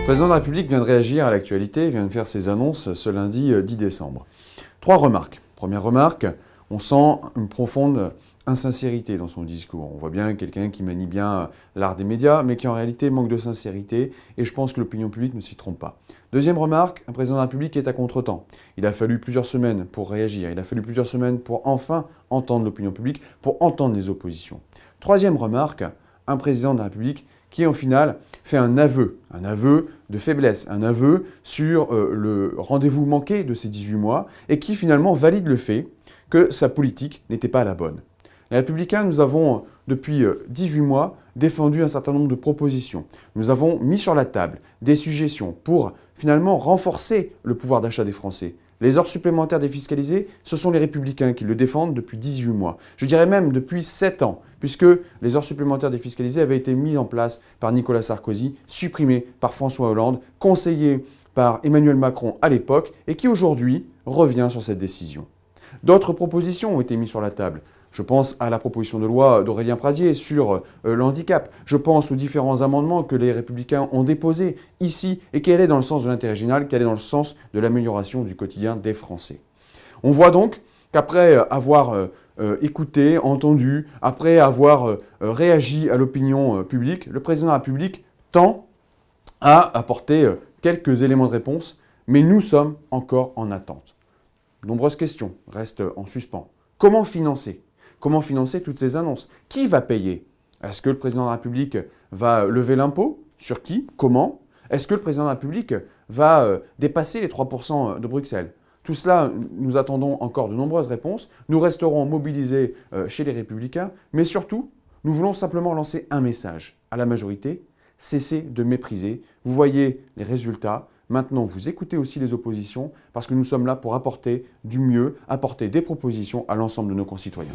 Le président de la République vient de réagir à l'actualité, vient de faire ses annonces ce lundi 10 décembre. 3 remarques. Première remarque, on sent une profonde insincérité dans son discours. On voit bien quelqu'un qui manie bien l'art des médias, mais qui en réalité manque de sincérité, et je pense que l'opinion publique ne s'y trompe pas. Deuxième remarque, un président de la République est à contretemps. Il a fallu plusieurs semaines pour réagir, il a fallu plusieurs semaines pour enfin entendre l'opinion publique, pour entendre les oppositions. Troisième remarque, un président de la République qui, au final, fait un aveu de faiblesse, un aveu sur le rendez-vous manqué de ces 18 mois et qui, finalement, valide le fait que sa politique n'était pas la bonne. Les Républicains, nous avons, depuis 18 mois, défendu un certain nombre de propositions. Nous avons mis sur la table des suggestions pour, finalement, renforcer le pouvoir d'achat des Français. Les heures supplémentaires défiscalisées, ce sont les Républicains qui le défendent depuis 18 mois. Je dirais même depuis 7 ans, puisque les heures supplémentaires défiscalisées avaient été mises en place par Nicolas Sarkozy, supprimées par François Hollande, conseillées par Emmanuel Macron à l'époque, et qui aujourd'hui revient sur cette décision. D'autres propositions ont été mises sur la table. Je pense à la proposition de loi d'Aurélien Pradié sur le handicap. Je pense aux différents amendements que les Républicains ont déposés ici et qui allaient dans le sens de l'intérêt général, qui allaient dans le sens de l'amélioration du quotidien des Français. On voit donc qu'après avoir écouté, entendu, après avoir réagi à l'opinion publique, le président de la République tend à apporter quelques éléments de réponse, mais nous sommes encore en attente. Nombreuses questions restent en suspens. Comment financer ? Comment financer toutes ces annonces? Qui va payer? Est-ce que le président de la République va lever l'impôt? Sur qui? Comment? Est-ce que le président de la République va dépasser les 3% de Bruxelles? Tout cela, nous attendons encore de nombreuses réponses. Nous resterons mobilisés chez les Républicains, mais surtout, nous voulons simplement lancer un message à la majorité. Cessez de mépriser. Vous voyez les résultats. Maintenant, vous écoutez aussi les oppositions parce que nous sommes là pour apporter du mieux, apporter des propositions à l'ensemble de nos concitoyens.